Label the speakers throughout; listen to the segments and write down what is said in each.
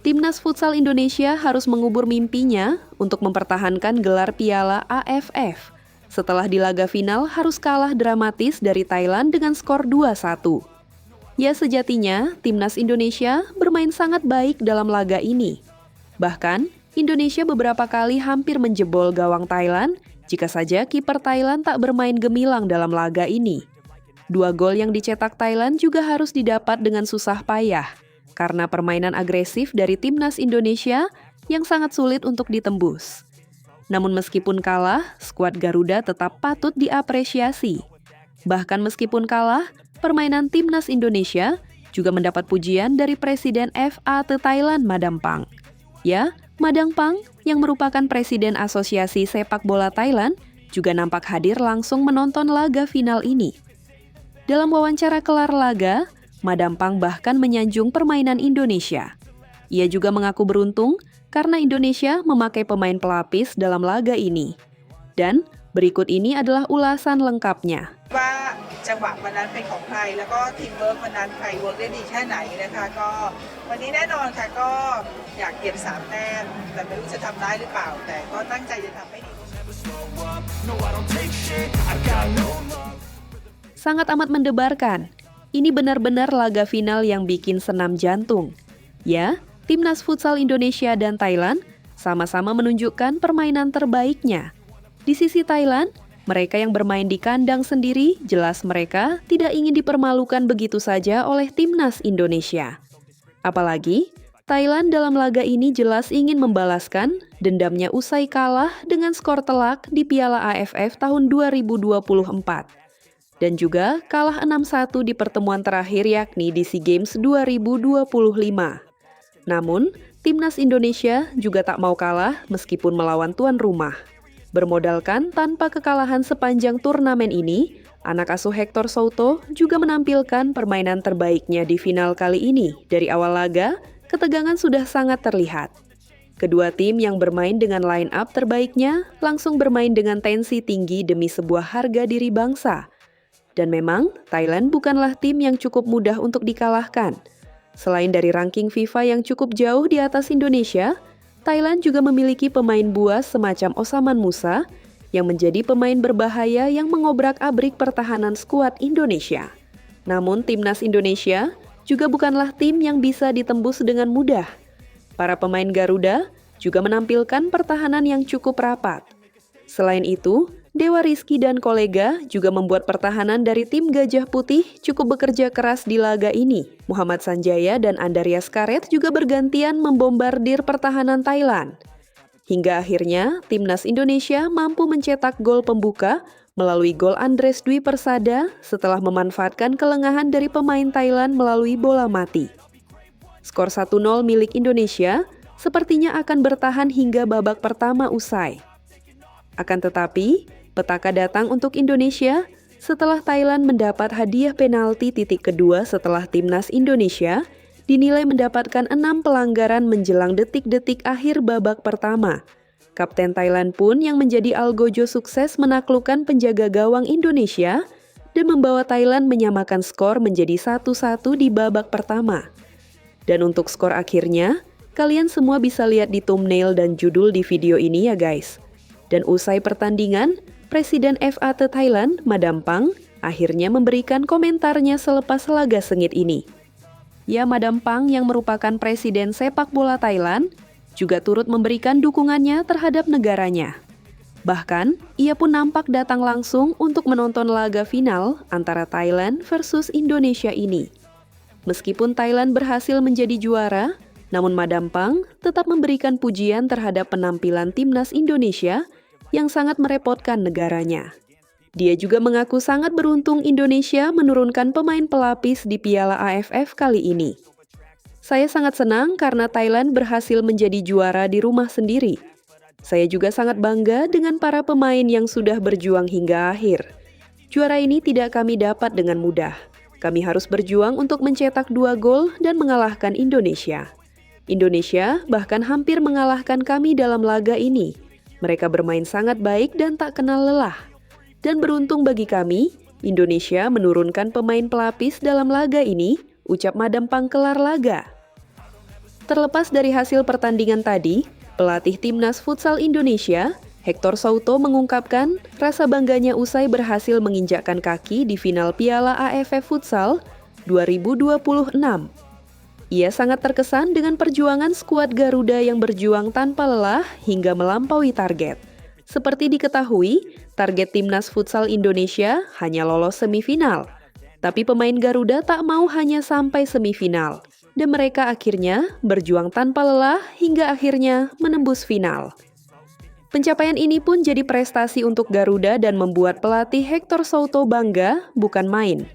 Speaker 1: Timnas Futsal Indonesia harus mengubur mimpinya untuk mempertahankan gelar Piala AFF. Setelah di laga final harus kalah dramatis dari Thailand dengan skor 2-1. Ya, sejatinya Timnas Indonesia bermain sangat baik dalam laga ini. Bahkan, Indonesia beberapa kali hampir menjebol gawang Thailand jika saja kiper Thailand tak bermain gemilang dalam laga ini. 2 gol yang dicetak Thailand juga harus didapat dengan susah payah, karena permainan agresif dari Timnas Indonesia yang sangat sulit untuk ditembus. Namun meskipun kalah, skuad Garuda tetap patut diapresiasi. Bahkan meskipun kalah, permainan Timnas Indonesia juga mendapat pujian dari Presiden FA Thailand Madam Pang. Ya, Madam Pang yang merupakan Presiden Asosiasi Sepak Bola Thailand juga nampak hadir langsung menonton laga final ini. Dalam wawancara kelar laga, Madam Pang bahkan menyanjung permainan Indonesia. Ia juga mengaku beruntung karena Indonesia memakai pemain pelapis dalam laga ini. Dan berikut ini adalah ulasan lengkapnya.
Speaker 2: ว่าจังหวะวันนั้นเป็นของใครแล้วก็ทีมเวิร์กวันนั้นใครเวิร์กได้ดีแค่ไหนนะคะก็วันนี้แน่นอนค่ะก็อยากเก็บ3 แต้มแต่ไม่รู้จะทำได้หรือเปล่าแต่ก็ตั้งใจจะทำให้ดี
Speaker 1: Sangat amat mendebarkan. Ini benar-benar laga final yang bikin senam jantung. Ya, Timnas Futsal Indonesia dan Thailand sama-sama menunjukkan permainan terbaiknya. Di sisi Thailand, mereka yang bermain di kandang sendiri, jelas mereka tidak ingin dipermalukan begitu saja oleh Timnas Indonesia. Apalagi, Thailand dalam laga ini jelas ingin membalaskan dendamnya usai kalah dengan skor telak di Piala AFF tahun 2024. Dan juga kalah 6-1 di pertemuan terakhir yakni di SEA Games 2025. Namun, Timnas Indonesia juga tak mau kalah meskipun melawan tuan rumah. Bermodalkan tanpa kekalahan sepanjang turnamen ini, anak asuh Hector Souto juga menampilkan permainan terbaiknya di final kali ini. Dari awal laga, ketegangan sudah sangat terlihat. Kedua tim yang bermain dengan line up terbaiknya langsung bermain dengan tensi tinggi demi sebuah harga diri bangsa. Dan memang, Thailand bukanlah tim yang cukup mudah untuk dikalahkan. Selain dari ranking FIFA yang cukup jauh di atas Indonesia, Thailand juga memiliki pemain buas semacam Osaman Musa yang menjadi pemain berbahaya yang mengobrak-abrik pertahanan skuad Indonesia. Namun, Timnas Indonesia juga bukanlah tim yang bisa ditembus dengan mudah. Para pemain Garuda juga menampilkan pertahanan yang cukup rapat. Selain itu, Dewa Rizky dan kolega juga membuat pertahanan dari tim Gajah Putih cukup bekerja keras di laga ini. Muhammad Sanjaya dan Andarias Karet juga bergantian membombardir pertahanan Thailand. Hingga akhirnya, Timnas Indonesia mampu mencetak gol pembuka melalui gol Andres Dwi Persada setelah memanfaatkan kelengahan dari pemain Thailand melalui bola mati. Skor 1-0 milik Indonesia sepertinya akan bertahan hingga babak pertama usai. Akan tetapi, petaka datang untuk Indonesia setelah Thailand mendapat hadiah penalti titik kedua setelah Timnas Indonesia dinilai mendapatkan 6 pelanggaran menjelang detik-detik akhir babak pertama. Kapten Thailand pun yang menjadi algojo sukses menaklukkan penjaga gawang Indonesia dan membawa Thailand menyamakan skor menjadi 1-1 di babak pertama. Dan untuk skor akhirnya, kalian semua bisa lihat di thumbnail dan judul di video ini ya guys. Dan usai pertandingan, Presiden FA Thailand, Madam Pang, akhirnya memberikan komentarnya selepas laga sengit ini. Ya, Madam Pang yang merupakan Presiden Sepak Bola Thailand, juga turut memberikan dukungannya terhadap negaranya. Bahkan, ia pun nampak datang langsung untuk menonton laga final antara Thailand versus Indonesia ini. Meskipun Thailand berhasil menjadi juara, namun Madam Pang tetap memberikan pujian terhadap penampilan Timnas Indonesia yang sangat merepotkan negaranya. Dia juga mengaku sangat beruntung Indonesia menurunkan pemain pelapis di Piala AFF kali ini. Saya sangat senang karena Thailand berhasil menjadi juara di rumah sendiri. Saya juga sangat bangga dengan para pemain yang sudah berjuang hingga akhir. Juara ini tidak kami dapat dengan mudah. Kami harus berjuang untuk mencetak 2 gol dan mengalahkan Indonesia. Indonesia bahkan hampir mengalahkan kami dalam laga ini. Mereka bermain sangat baik dan tak kenal lelah. Dan beruntung bagi kami, Indonesia menurunkan pemain pelapis dalam laga ini, ucap Madam Pang kelar laga. Terlepas dari hasil pertandingan tadi, pelatih Timnas Futsal Indonesia, Hector Souto mengungkapkan rasa bangganya usai berhasil menginjakkan kaki di final Piala AFF Futsal 2026. Ia sangat terkesan dengan perjuangan skuad Garuda yang berjuang tanpa lelah hingga melampaui target. Seperti diketahui, target Timnas Futsal Indonesia hanya lolos semifinal. Tapi pemain Garuda tak mau hanya sampai semifinal. Dan mereka akhirnya berjuang tanpa lelah hingga akhirnya menembus final. Pencapaian ini pun jadi prestasi untuk Garuda dan membuat pelatih Hector Souto bangga, bukan main.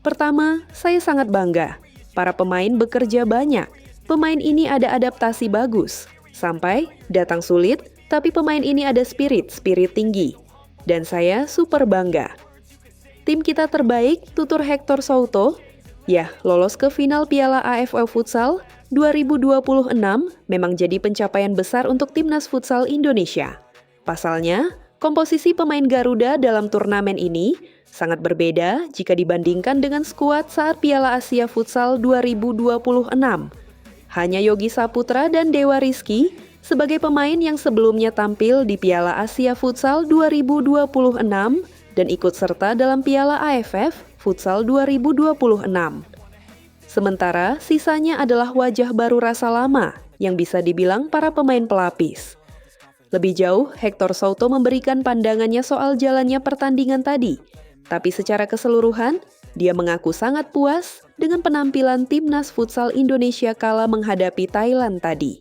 Speaker 1: Pertama, saya sangat bangga. Para pemain bekerja banyak. Pemain ini ada adaptasi bagus. Sampai datang sulit, tapi pemain ini ada spirit tinggi. Dan saya super bangga. Tim kita terbaik, tutur Hector Souto. Ya, lolos ke final Piala AFF Futsal 2026 memang jadi pencapaian besar untuk Timnas Futsal Indonesia. Pasalnya, komposisi pemain Garuda dalam turnamen ini sangat berbeda jika dibandingkan dengan skuad saat Piala Asia Futsal 2026. Hanya Yogi Saputra dan Dewa Rizky sebagai pemain yang sebelumnya tampil di Piala Asia Futsal 2026 dan ikut serta dalam Piala AFF Futsal 2026. Sementara sisanya adalah wajah baru rasa lama yang bisa dibilang para pemain pelapis. Lebih jauh, Hector Souto memberikan pandangannya soal jalannya pertandingan tadi. Tapi secara keseluruhan, dia mengaku sangat puas dengan penampilan Timnas Futsal Indonesia kala menghadapi Thailand tadi.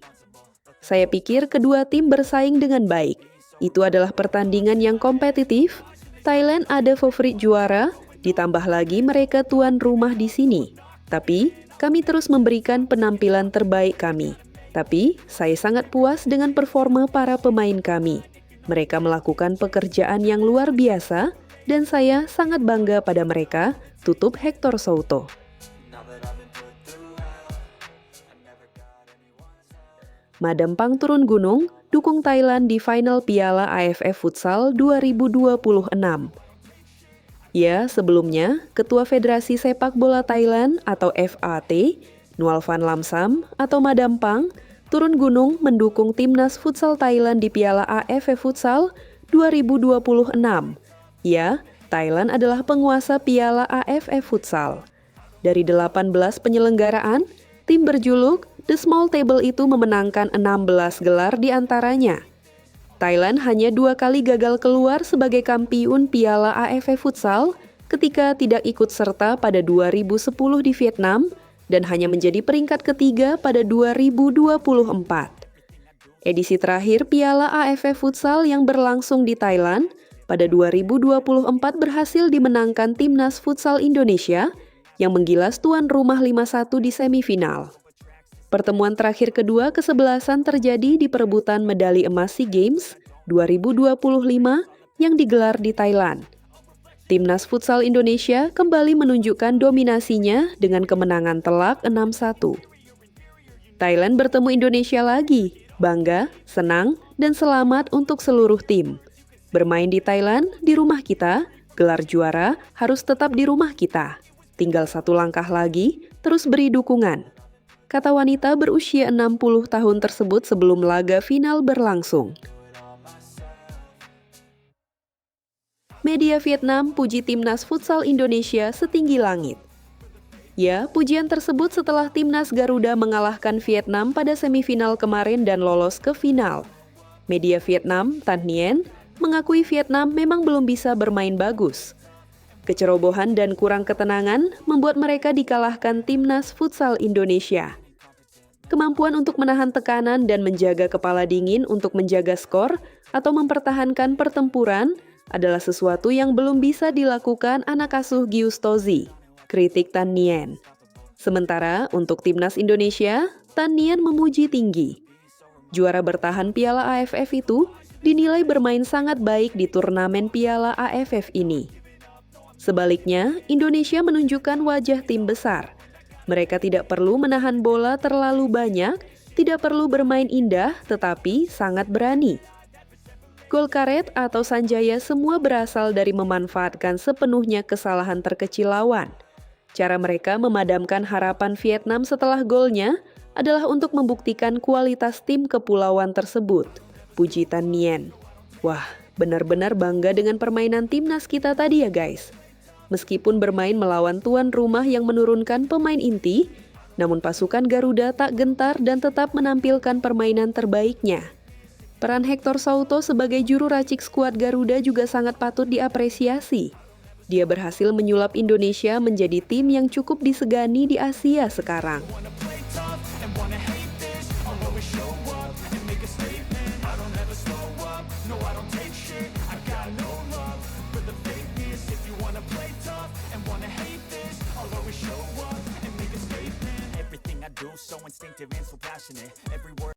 Speaker 1: Saya pikir kedua tim bersaing dengan baik. Itu adalah pertandingan yang kompetitif. Thailand ada favorit juara, ditambah lagi mereka tuan rumah di sini. Tapi, kami terus memberikan penampilan terbaik kami. Tapi, saya sangat puas dengan performa para pemain kami. Mereka melakukan pekerjaan yang luar biasa, dan saya sangat bangga pada mereka, tutup Hector Souto. Madam Pang turun gunung, dukung Thailand di final Piala AFF Futsal 2026. Ya, sebelumnya, Ketua Federasi Sepak Bola Thailand atau FAT, Nual Van Lamsam atau Madam Pang, turun gunung mendukung Timnas Futsal Thailand di Piala AFF Futsal 2026. Ya, Thailand adalah penguasa Piala AFF Futsal. Dari 18 penyelenggaraan, tim berjuluk The Small Table itu memenangkan 16 gelar di antaranya. Thailand hanya 2 kali gagal keluar sebagai kampiun Piala AFF Futsal ketika tidak ikut serta pada 2010 di Vietnam dan hanya menjadi peringkat ketiga pada 2024. Edisi terakhir Piala AFF Futsal yang berlangsung di Thailand pada 2024 berhasil dimenangkan Timnas Futsal Indonesia yang menggilas tuan rumah 5-1 di semifinal. Pertemuan terakhir kedua kesebelasan terjadi di perebutan medali emas SEA Games 2025 yang digelar di Thailand. Timnas Futsal Indonesia kembali menunjukkan dominasinya dengan kemenangan telak 6-1. Thailand bertemu Indonesia lagi, bangga, senang, dan selamat untuk seluruh tim. Bermain di Thailand, di rumah kita, gelar juara harus tetap di rumah kita. Tinggal 1 langkah lagi, terus beri dukungan. Kata wanita berusia 60 tahun tersebut sebelum laga final berlangsung. Media Vietnam puji Timnas Futsal Indonesia setinggi langit. Ya, pujian tersebut setelah Timnas Garuda mengalahkan Vietnam pada semifinal kemarin dan lolos ke final. Media Vietnam, Tan Nghien, mengakui Vietnam memang belum bisa bermain bagus. Kecerobohan dan kurang ketenangan membuat mereka dikalahkan Timnas Futsal Indonesia. Kemampuan untuk menahan tekanan dan menjaga kepala dingin untuk menjaga skor atau mempertahankan pertempuran adalah sesuatu yang belum bisa dilakukan anak asuh Giustozi, kritik Tan Nghien. Sementara untuk Timnas Indonesia, Tan Nghien memuji tinggi. Juara bertahan Piala AFF itu dinilai bermain sangat baik di turnamen Piala AFF ini. Sebaliknya, Indonesia menunjukkan wajah tim besar. Mereka tidak perlu menahan bola terlalu banyak, tidak perlu bermain indah, tetapi sangat berani. Gol karet atau Sanjaya semua berasal dari memanfaatkan sepenuhnya kesalahan terkecil lawan. Cara mereka memadamkan harapan Vietnam setelah golnya adalah untuk membuktikan kualitas tim kepulauan tersebut. Puji Tan Nien. Wah, benar-benar bangga dengan permainan timnas kita tadi ya guys. Meskipun bermain melawan tuan rumah yang menurunkan pemain inti, namun pasukan Garuda tak gentar dan tetap menampilkan permainan terbaiknya. Peran Hector Souto sebagai juru racik skuad Garuda juga sangat patut diapresiasi. Dia berhasil menyulap Indonesia menjadi tim yang cukup disegani di Asia sekarang.
Speaker 3: Everything I do so instinctive and so passionate. Every word